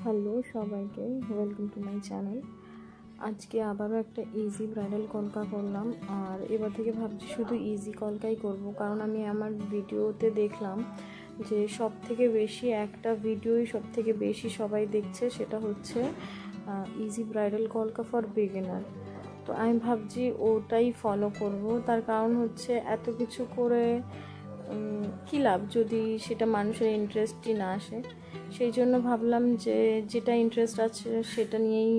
Hello সবাইকে, welcome to my channel. আজকে আবারও একটা ইজি ব্রাইডাল কলকা করলাম। আর এবার থেকে ভাবছি শুধু ইজি কলকাই করব, কারণ আমি আমার ভিডিওতে দেখলাম যে সব থেকে বেশি একটা ভিডিওই সব থেকে বেশি সবাই দেখছে, সেটা হচ্ছে ইজি ব্রাইডাল কলকা ফর বিগিনার। তো আমি ভাবছি ওটাই ফলো করব। তার কারণ হচ্ছে এত কিছু করে কী লাভ যদি সেটা মানুষের ইন্টারেস্টই না আসে। সেই জন্য ভাবলাম যে যেটা ইন্টারেস্ট আছে সেটা নিয়েই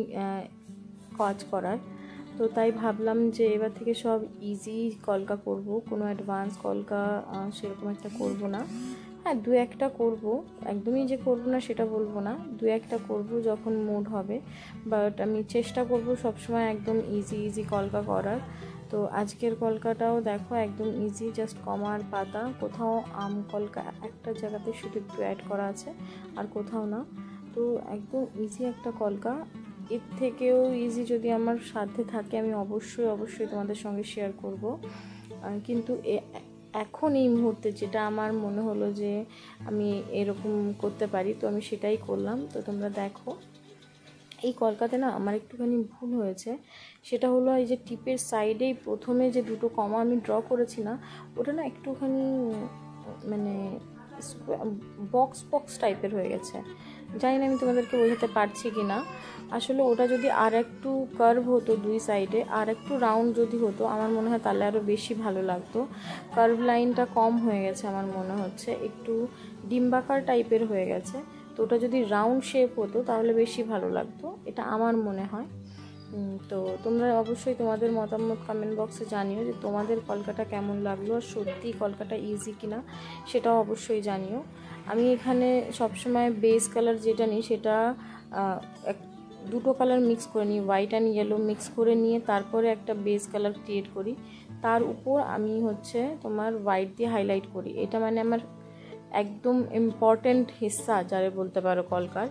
কাজ করার। তো তাই ভাবলাম যে এবার থেকে সব ইজি কলকা করব, কোনো অ্যাডভান্স কলকা সেরকম একটা করব না। হ্যাঁ, দু একটা করব, একদমই যে করব না সেটা বলবো না, দু একটা করব যখন মুড হবে। বাট আমি চেষ্টা করব সবসময় একদম ইজি কলকা করার। তো আজকের কলকাটাও দেখো একদম ইজি, জাস্ট কমার পাতা, কোথাও আম কলকা একটা জায়গাতে শুধু একটু অ্যাড করা আছে আর কোথাও না। তো একদম ইজি একটা কলকা। এর থেকেও ইজি যদি আমার সাথে থাকে আমি অবশ্যই তোমাদের সঙ্গে শেয়ার করব। কিন্তু এখন এই মুহূর্তে যেটা আমার মনে হলো যে আমি এরকম করতে পারি, তো আমি সেটাই করলাম। তো তোমরা দেখো এই কলকাতে না আমার একটুখানি ভুল হয়েছে। সেটা হলো এই যে টিপের সাইডেই প্রথমে যে দুটো কমা আমি ড্র করেছি না, ওটা না একটুখানি মানে বক্স টাইপের হয়ে গেছে। জানি না আমি তোমাদেরকে বোঝাতে পারছি কি না। আসলে ওটা যদি আর একটু কার্ভ হতো দুই সাইডে, আর একটু রাউন্ড যদি হতো আমার মনে হয় তাহলে আরও বেশি ভালো লাগতো। কার্ভ লাইনটা কম হয়ে গেছে আমার মনে হচ্ছে, একটু ডিম্বাকার টাইপের হয়ে গেছে। তো ওটা যদি রাউন্ড শেপ হতো তাহলে বেশি ভালো লাগতো, এটা আমার মনে হয়। তো তোমরা অবশ্যই তোমাদের মতামত কমেন্ট বক্সে জানিও যে তোমাদের কলকাটা কেমন লাগলো, আর সত্যি কলকাটা ইজি কিনা সেটাও অবশ্যই জানিও। আমি এখানে সবসময় বেস কালার যেটা নিই সেটা দুটো কালার মিক্স করে নিই, হোয়াইট অ্যান্ড ইয়েলো মিক্স করে নিয়ে তারপরে একটা বেস কালার ক্রিয়েট করি। তার উপর আমি হচ্ছে তোমার হোয়াইট দিয়ে হাইলাইট করি। এটা মানে আমার একদম ইম্পর্ট্যান্ট হিস্সা যারে বলতে পারো কলকার।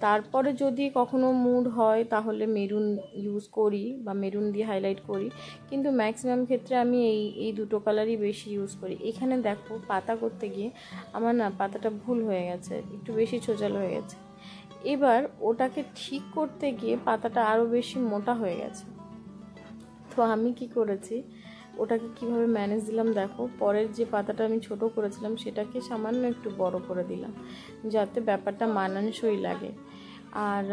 তারপরে যদি কখনো মুড হয় তাহলে মেরুন ইউজ করি বা মেরুন দিয়ে হাইলাইট করি, কিন্তু ম্যাক্সিমাম ক্ষেত্রে আমি এই দুটো কালারই বেশি ইউজ করি। এখানে দেখো পাতা করতে গিয়ে আমার না পাতাটা ভুল হয়ে গেছে, একটু বেশি ছোচাল হয়ে গেছে। এবার ওটাকে ঠিক করতে গিয়ে পাতাটা আরও বেশি মোটা হয়ে গেছে। তো আমি কি করেছি, ওটাকে কিভাবে ম্যানেজ দিলাম দেখো, পরের যে পাতাটা আমি ছোট করেছিলাম সেটাকে সামান্য একটু বড় করে দিলাম যাতে ব্যাপারটা মানানসই লাগে। আর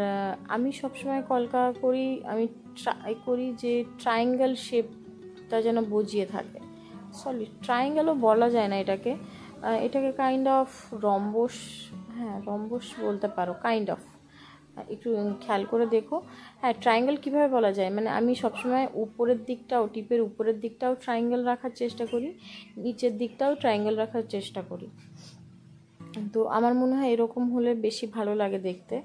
আমি সবসময় কলকা করি, আমি ট্রাই করি যে ট্রায়াঙ্গেল শেপটা যেন বজিয়ে থাকে। ট্রায়াঙ্গেলও বলা যায় না এটাকে, এটাকে কাইন্ড অফ রম্বস, হ্যাঁ রম্বস বলতে পারো, কাইন্ড অফ। একটু খেয়াল করে দেখো। হ্যাঁ, ট্রায়াঙ্গেল কীভাবে বলা যায়, মানে আমি সবসময় উপরের দিকটাও, টিপের উপরের দিকটাও ট্রায়াঙ্গেল রাখার চেষ্টা করি, নিচের দিকটাও ট্রায়াঙ্গেল রাখার চেষ্টা করি। তো আমার মনে হয় এরকম হলে বেশি ভালো লাগে দেখতে।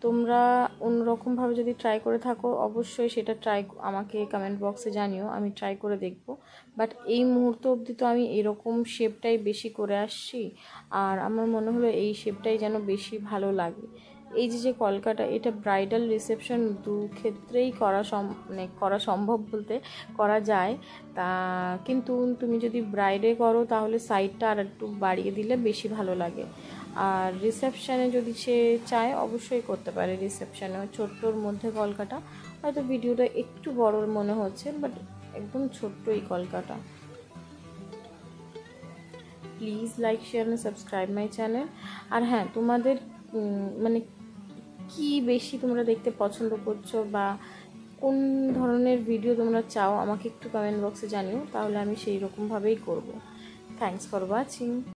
তোমরা অন্যরকমভাবে যদি ট্রাই করে থাকো অবশ্যই সেটা আমাকে কমেন্ট বক্সে জানিও, আমি ট্রাই করে দেখব। বাট এই মুহূর্ত অবধি তো আমি এরকম শেপটাই বেশি করে আসছি, আর আমার মনে হলো এই শেপটাই যেন বেশি ভালো লাগে। এই যে কলকাটা, এটা ব্রাইডাল রিসেপশন দু ক্ষেত্রেই করা সম্ভব বলতে করা যায়। তা কিন্তু তুমি যদি ব্রাইডে করো তাহলে সাইডটা আর একটু বাড়িয়ে দিলে বেশি ভালো লাগে। আর রিসেপশানে যদি সে চায় অবশ্যই করতে পারে। রিসেপশানেও ছোট্টর মধ্যে কলকাটা, হয়তো ভিডিওটা একটু বড় মনে হচ্ছে বাট একদম ছোট্ট এই Kolkata. Please like share and subscribe my channel. আর হ্যাঁ, তোমাদের মানে কি বেশি তোমরা দেখতে পছন্দ করছো বা কোন ধরনের ভিডিও তোমরা চাও আমাকে একটু কমেন্ট বক্সে জানিও, তাহলে আমি সেই রকমভাবেই করব। Thanks for watching.